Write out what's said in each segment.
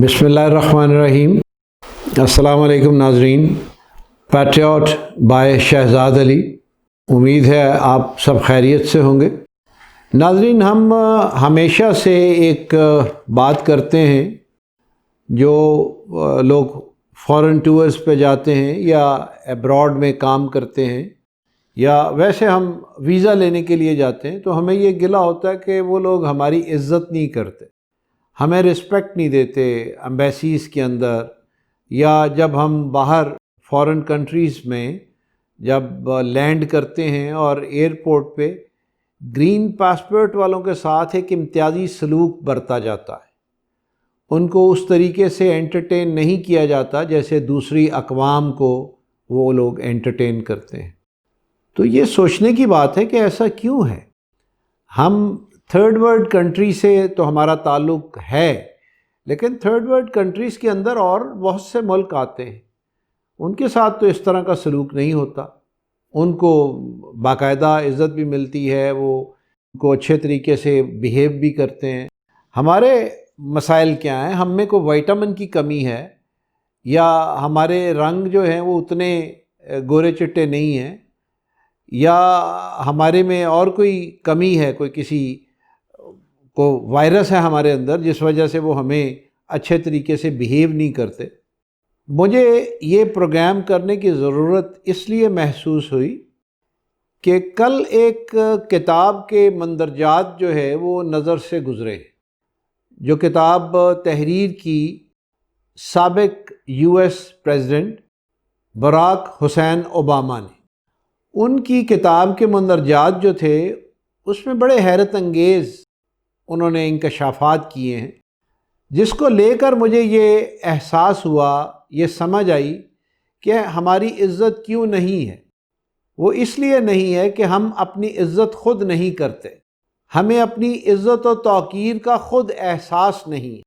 بسم اللہ الرحمن الرحیم۔ السلام علیکم ناظرین۔ پیٹریوٹ بائے شہزاد علی، امید ہے آپ سب خیریت سے ہوں گے۔ ناظرین، ہم ہمیشہ سے ایک بات کرتے ہیں، جو لوگ فارن ٹورز پہ جاتے ہیں یا ایبراڈ میں کام کرتے ہیں یا ویسے ہم ویزا لینے کے لیے جاتے ہیں، تو ہمیں یہ گلہ ہوتا ہے کہ وہ لوگ ہماری عزت نہیں کرتے، ہمیں رسپیکٹ نہیں دیتے ایمبیسیز کے اندر، یا جب ہم باہر فارن کنٹریز میں جب لینڈ کرتے ہیں اور ایئرپورٹ پہ گرین پاسپورٹ والوں کے ساتھ ایک امتیازی سلوک برتا جاتا ہے، ان کو اس طریقے سے انٹرٹین نہیں کیا جاتا جیسے دوسری اقوام کو وہ لوگ انٹرٹین کرتے ہیں۔ تو یہ سوچنے کی بات ہے کہ ایسا کیوں ہے۔ ہم تھرڈ ورلڈ کنٹری سے تو ہمارا تعلق ہے، لیکن تھرڈ ورلڈ کنٹریز کے اندر اور بہت سے ملک آتے ہیں، ان کے ساتھ تو اس طرح کا سلوک نہیں ہوتا، ان کو باقاعدہ عزت بھی ملتی ہے، وہ ان کو اچھے طریقے سے بیہیو بھی کرتے ہیں۔ ہمارے مسائل کیا ہیں؟ ہم میں کوئی وائٹامن کی کمی ہے، یا ہمارے رنگ جو ہیں وہ اتنے گورے چٹے نہیں ہیں، یا ہمارے میں اور کوئی کمی ہے، کوئی کسی کو وائرس ہے ہمارے اندر جس وجہ سے وہ ہمیں اچھے طریقے سے بیہیو نہیں کرتے۔ مجھے یہ پروگرام کرنے کی ضرورت اس لیے محسوس ہوئی کہ کل ایک کتاب کے مندرجات جو ہے وہ نظر سے گزرے، جو کتاب تحریر کی سابق US پریزیڈنٹ براک حسین اوباما نے۔ ان کی کتاب کے مندرجات جو تھے اس میں بڑے حیرت انگیز انہوں نے انکشافات کیے ہیں، جس کو لے کر مجھے یہ احساس ہوا، یہ سمجھ آئی کہ ہماری عزت کیوں نہیں ہے۔ وہ اس لیے نہیں ہے کہ ہم اپنی عزت خود نہیں کرتے، ہمیں اپنی عزت و توقیر کا خود احساس نہیں،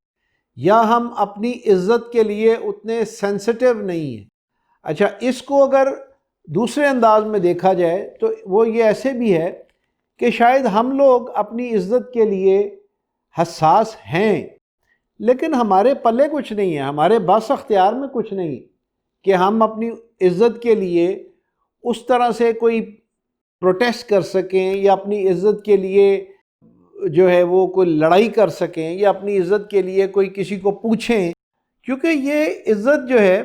یا ہم اپنی عزت کے لیے اتنے سینسٹیو نہیں ہیں۔ اچھا، اس کو اگر دوسرے انداز میں دیکھا جائے تو وہ یہ ایسے بھی ہے کہ شاید ہم لوگ اپنی عزت کے لیے حساس ہیں، لیکن ہمارے پلے کچھ نہیں ہے، ہمارے بس اختیار میں کچھ نہیں کہ ہم اپنی عزت کے لیے اس طرح سے کوئی پروٹیسٹ کر سکیں، یا اپنی عزت کے لیے جو ہے وہ کوئی لڑائی کر سکیں، یا اپنی عزت کے لیے کوئی کسی کو پوچھیں، کیونکہ یہ عزت جو ہے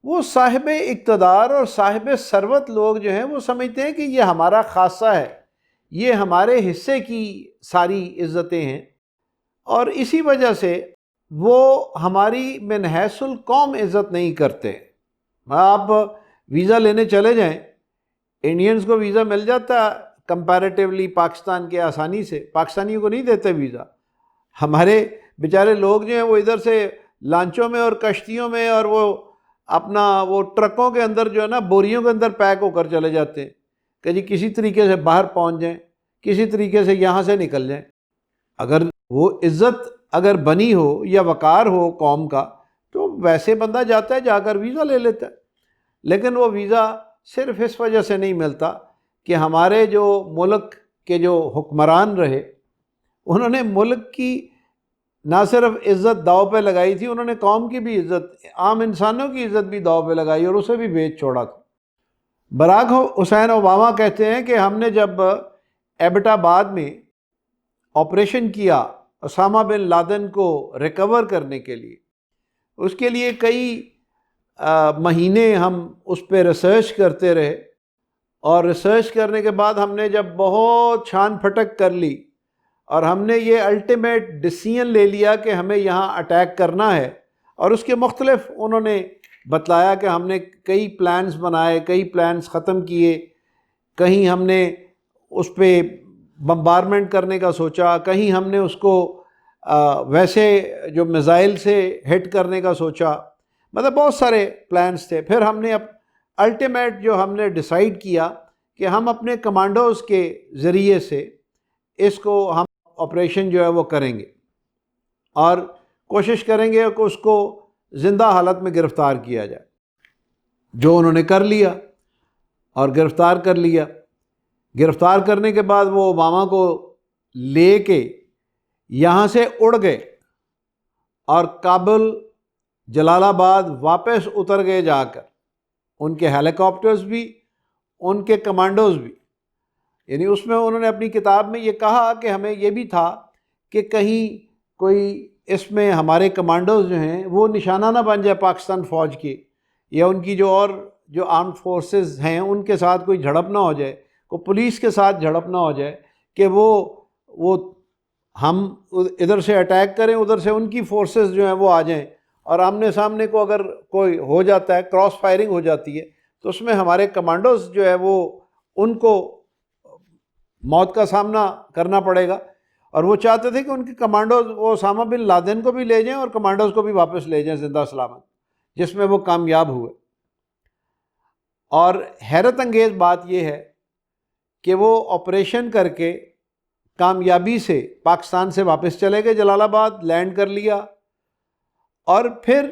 وہ صاحب اقتدار اور صاحب ثروت لوگ جو ہیں وہ سمجھتے ہیں کہ یہ ہمارا خاصہ ہے، یہ ہمارے حصے کی ساری عزتیں ہیں، اور اسی وجہ سے وہ ہماری من حیث القوم عزت نہیں کرتے۔ آپ ویزا لینے چلے جائیں، انڈینز کو ویزا مل جاتا کمپیریٹیولی پاکستان کے آسانی سے، پاکستانیوں کو نہیں دیتے ویزا۔ ہمارے بیچارے لوگ جو ہیں وہ ادھر سے لانچوں میں اور کشتیوں میں اور وہ اپنا وہ ٹرکوں کے اندر جو ہے نا بوریوں کے اندر پیک ہو کر چلے جاتے ہیں کہ جی کسی طریقے سے باہر پہنچ جائیں، کسی طریقے سے یہاں سے نکل جائیں۔ اگر وہ عزت اگر بنی ہو یا وقار ہو قوم کا، تو ویسے بندہ جاتا ہے، جا کر ویزا لے لیتا ہے۔ لیکن وہ ویزا صرف اس وجہ سے نہیں ملتا کہ ہمارے جو ملک کے جو حکمران رہے، انہوں نے ملک کی نہ صرف عزت داؤ پہ لگائی تھی، انہوں نے قوم کی بھی عزت، عام انسانوں کی عزت بھی داؤ پہ لگائی اور اسے بھی بیچ چھوڑا تھا۔ براک حسین اوباما کہتے ہیں کہ ہم نے جب ایبٹ آباد میں آپریشن کیا اسامہ بن لادن کو ریکور کرنے کے لیے، اس کے لیے کئی مہینے ہم اس پہ ریسرچ کرتے رہے، اور ریسرچ کرنے کے بعد ہم نے جب بہت چھان پھٹک کر لی اور ہم نے یہ الٹیمیٹ ڈیسیژن لے لیا کہ ہمیں یہاں اٹیک کرنا ہے، اور اس کے مختلف انہوں نے بتلایا کہ ہم نے کئی پلانز بنائے، کئی پلانز ختم کیے، کہیں ہم نے اس پہ بمبارمنٹ کرنے کا سوچا، کہیں ہم نے اس کو ویسے جو میزائل سے ہٹ کرنے کا سوچا، مطلب بہت سارے پلانز تھے۔ پھر ہم نے الٹیمیٹ جو ہم نے ڈیسائیڈ کیا کہ ہم اپنے کمانڈوز کے ذریعے سے اس کو ہم آپریشن جو ہے وہ کریں گے، اور کوشش کریں گے کہ اس کو زندہ حالت میں گرفتار کیا جائے، جو انہوں نے کر لیا اور گرفتار کر لیا۔ گرفتار کرنے کے بعد وہ اوباما کو لے کے یہاں سے اڑ گئے اور کابل جلال آباد واپس اتر گئے جا کر، ان کے ہیلی کاپٹرز بھی، ان کے کمانڈوز بھی، یعنی اس میں انہوں نے اپنی کتاب میں یہ کہا کہ ہمیں یہ بھی تھا کہ کہیں کوئی اس میں ہمارے کمانڈوز جو ہیں وہ نشانہ نہ بن جائے پاکستان فوج کے، یا ان کی جو آرم فورسز ہیں ان کے ساتھ کوئی جھڑپ نہ ہو جائے، کوئی پولیس کے ساتھ جھڑپ نہ ہو جائے کہ وہ ہم ادھر سے اٹیک کریں، ادھر سے ان کی فورسز جو ہیں وہ آ جائیں، اور آمنے سامنے کو اگر کوئی ہو جاتا ہے، کراس فائرنگ ہو جاتی ہے، تو اس میں ہمارے کمانڈوز جو ہے وہ ان کو موت کا سامنا کرنا پڑے گا۔ اور وہ چاہتے تھے کہ ان کے کمانڈوز وہ اسامہ بن لادن کو بھی لے جائیں اور کمانڈوز کو بھی واپس لے جائیں زندہ سلامت، جس میں وہ کامیاب ہوئے۔ اور حیرت انگیز بات یہ ہے کہ وہ آپریشن کر کے کامیابی سے پاکستان سے واپس چلے گئے، جلال آباد لینڈ کر لیا، اور پھر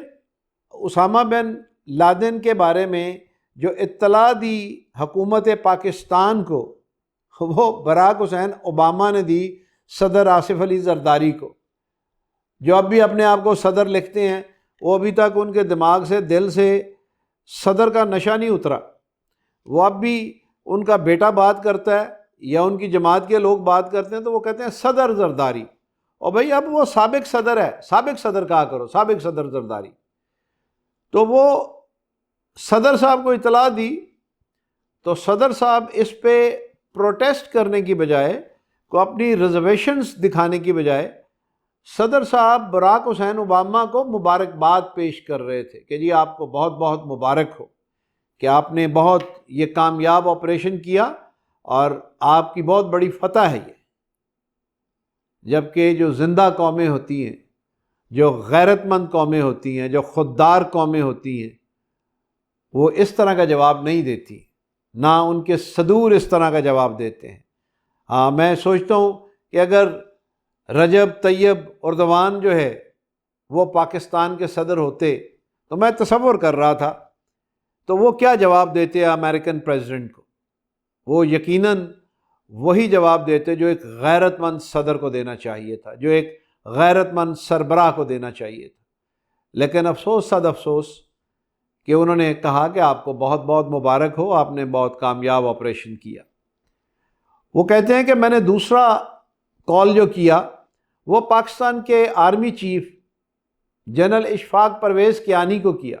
اسامہ بن لادن کے بارے میں جو اطلاع دی حکومت پاکستان کو، وہ براک حسین اوباما نے دی صدر آصف علی زرداری کو، جو اب بھی اپنے آپ کو صدر لکھتے ہیں۔ وہ ابھی تک ان کے دماغ سے، دل سے صدر کا نشہ نہیں اترا۔ وہ اب بھی ان کا بیٹا بات کرتا ہے یا ان کی جماعت کے لوگ بات کرتے ہیں تو وہ کہتے ہیں صدر زرداری، اور بھائی اب وہ سابق صدر ہے، سابق صدر کہا کرو، سابق صدر زرداری۔ تو وہ صدر صاحب کو اطلاع دی، تو صدر صاحب اس پہ پروٹیسٹ کرنے کی بجائے، کو اپنی ریزرویشنز دکھانے کی بجائے، صدر صاحب براک حسین اوباما کو مبارکباد پیش کر رہے تھے کہ جی آپ کو بہت بہت مبارک ہو کہ آپ نے بہت یہ کامیاب آپریشن کیا اور آپ کی بہت بڑی فتح ہے یہ۔ جبکہ جو زندہ قومیں ہوتی ہیں، جو غیرت مند قومیں ہوتی ہیں، جو خوددار قومیں ہوتی ہیں، وہ اس طرح کا جواب نہیں دیتی، نہ ان کے صدور اس طرح کا جواب دیتے ہیں۔ ہاں، میں سوچتا ہوں کہ اگر رجب طیب اردوان جو ہے وہ پاکستان کے صدر ہوتے تو میں تصور کر رہا تھا تو وہ کیا جواب دیتے امریکن پریزیڈنٹ کو۔ وہ یقیناً وہی جواب دیتے جو ایک غیرت مند صدر کو دینا چاہیے تھا، جو ایک غیرت مند سربراہ کو دینا چاہیے تھا۔ لیکن افسوس صد افسوس کہ انہوں نے کہا کہ آپ کو بہت بہت مبارک ہو، آپ نے بہت کامیاب آپریشن کیا۔ وہ کہتے ہیں کہ میں نے دوسرا کال جو کیا وہ پاکستان کے army chief general Ashfaq Pervez Kayani کو کیا،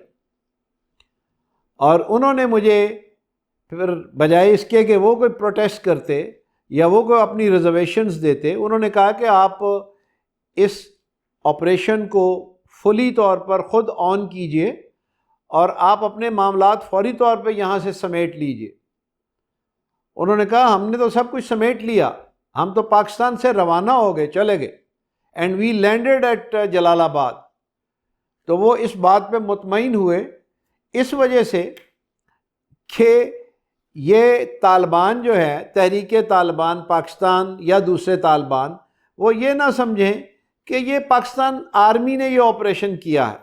اور انہوں نے مجھے پھر بجائے اس کے کہ وہ کوئی پروٹیسٹ کرتے یا وہ کوئی اپنی ریزرویشنز دیتے، انہوں نے کہا کہ آپ اس آپریشن کو فلی طور پر خود آن کیجئے اور آپ اپنے معاملات فوری طور پہ یہاں سے سمیٹ لیجئے۔ انہوں نے کہا ہم نے تو سب کچھ سمیٹ لیا، ہم تو پاکستان سے روانہ ہو گئے، چلے گئے، اینڈ وی لینڈڈ ایٹ جلال آباد۔ تو وہ اس بات پہ مطمئن ہوئے اس وجہ سے کہ یہ طالبان جو ہے، تحریک طالبان پاکستان یا دوسرے طالبان، وہ یہ نہ سمجھیں کہ یہ پاکستان آرمی نے یہ آپریشن کیا ہے،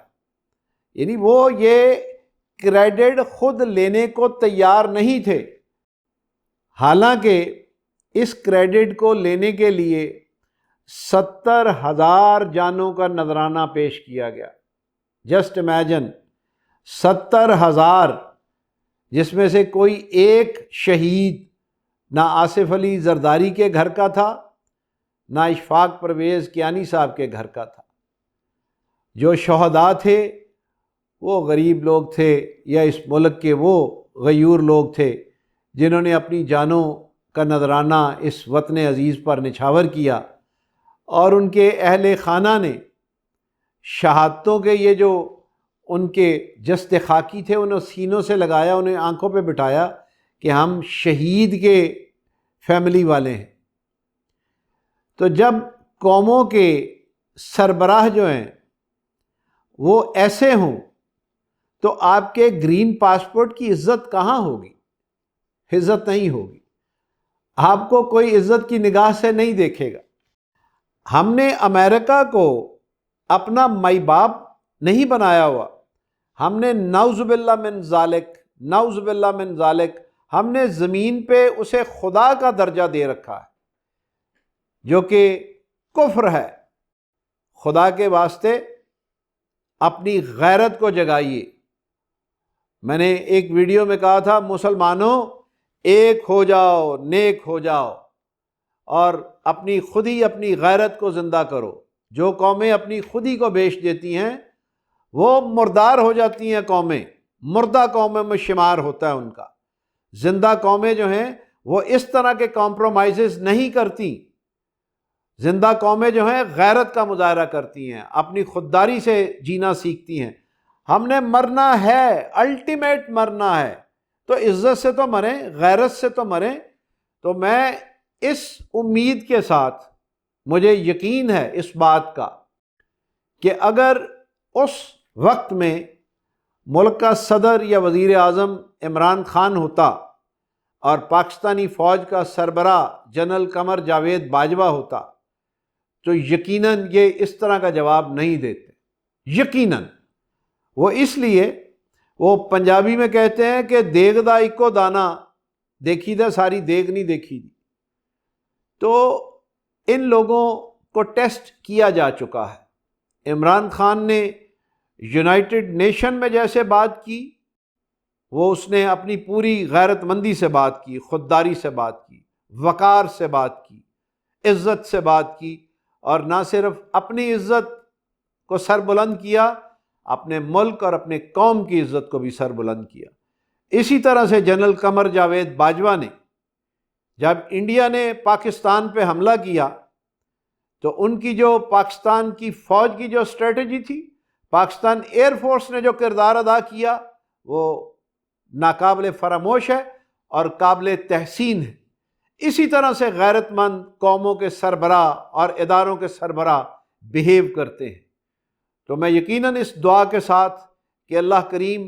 یعنی وہ یہ کریڈٹ خود لینے کو تیار نہیں تھے۔ حالانکہ اس کریڈٹ کو لینے کے لیے 70,000 جانوں کا نذرانہ پیش کیا گیا۔ جسٹ امیجن، 70,000، جس میں سے کوئی ایک شہید نہ آصف علی زرداری کے گھر کا تھا، نہ اشفاق پرویز کیانی صاحب کے گھر کا تھا۔ جو شہداء تھے وہ غریب لوگ تھے یا اس ملک کے وہ غیور لوگ تھے جنہوں نے اپنی جانوں کا نذرانہ اس وطن عزیز پر نچھاور کیا، اور ان کے اہل خانہ نے شہادتوں کے یہ جو ان کے جسد خاکی تھے انہیں سینوں سے لگایا، انہیں آنکھوں پہ بٹھایا کہ ہم شہید کے فیملی والے ہیں۔ تو جب قوموں کے سربراہ جو ہیں وہ ایسے ہوں تو آپ کے گرین پاسپورٹ کی عزت کہاں ہوگی؟ عزت نہیں ہوگی، آپ کو کوئی عزت کی نگاہ سے نہیں دیکھے گا۔ ہم نے امریکہ کو اپنا مائی باپ نہیں بنایا ہوا، ہم نے نعوذ باللہ من ذالک، نعوذ باللہ من ذالک، ہم نے زمین پہ اسے خدا کا درجہ دے رکھا ہے، جو کہ کفر ہے۔ خدا کے واسطے اپنی غیرت کو جگائیے۔ میں نے ایک ویڈیو میں کہا تھا، مسلمانوں ایک ہو جاؤ، نیک ہو جاؤ، اور اپنی غیرت کو زندہ کرو۔ جو قومیں اپنی خودی کو بیچ دیتی ہیں وہ مردار ہو جاتی ہیں، قومیں مردہ قوموں میں شمار ہوتا ہے ان کا۔ زندہ قومیں جو ہیں وہ اس طرح کے کمپرومائزز نہیں کرتی۔ زندہ قومیں جو ہیں غیرت کا مظاہرہ کرتی ہیں، اپنی خودداری سے جینا سیکھتی ہیں۔ ہم نے مرنا ہے، الٹیمیٹ مرنا ہے، تو عزت سے تو مریں، غیرت سے تو مریں۔ تو میں اس امید کے ساتھ، مجھے یقین ہے اس بات کا کہ اگر اس وقت میں ملک کا صدر یا وزیر اعظم عمران خان ہوتا اور پاکستانی فوج کا سربراہ جنرل قمر جاوید باجوہ ہوتا تو یقیناً یہ اس طرح کا جواب نہیں دیتے۔ یقیناً وہ اس لیے، وہ پنجابی میں کہتے ہیں کہ دیگ دا اکو دانا دیکھی دا ساری دیگ نہیں دیکھی دی۔ تو ان لوگوں کو ٹیسٹ کیا جا چکا ہے۔ عمران خان نے یونائٹڈ نیشن میں جیسے بات کی، وہ اس نے اپنی پوری غیرت مندی سے بات کی، خودداری سے بات کی، وقار سے بات کی، عزت سے بات کی، اور نہ صرف اپنی عزت کو سر بلند کیا، اپنے ملک اور اپنے قوم کی عزت کو بھی سر بلند کیا۔ اسی طرح سے جنرل قمر جاوید باجوہ نے، جب انڈیا نے پاکستان پہ حملہ کیا تو ان کی جو پاکستان کی فوج کی جو اسٹریٹجی تھی، پاکستان ایئر فورس نے جو کردار ادا کیا، وہ ناقابل فراموش ہے اور قابل تحسین ہے۔ اسی طرح سے غیرت مند قوموں کے سربراہ اور اداروں کے سربراہ بیہیو کرتے ہیں۔ تو میں یقیناً اس دعا کے ساتھ کہ اللہ کریم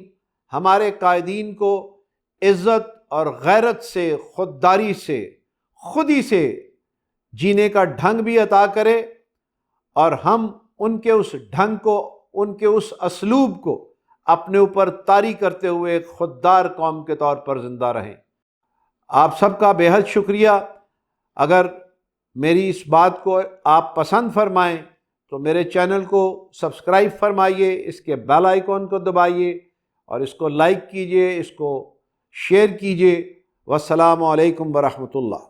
ہمارے قائدین کو عزت اور غیرت سے، خودداری سے، خودی سے جینے کا ڈھنگ بھی عطا کرے، اور ہم ان کے اس ڈھنگ کو، ان کے اس اسلوب کو اپنے اوپر طاری کرتے ہوئے ایک خوددار قوم کے طور پر زندہ رہیں۔ آپ سب کا بے حد شکریہ۔ اگر میری اس بات کو آپ پسند فرمائیں تو میرے چینل کو سبسکرائب فرمائیے، اس کے بیل آئیکن کو دبائیے، اور اس کو لائک کیجئے، اس کو شیئر کیجئے۔ والسلام علیکم ورحمۃ اللہ۔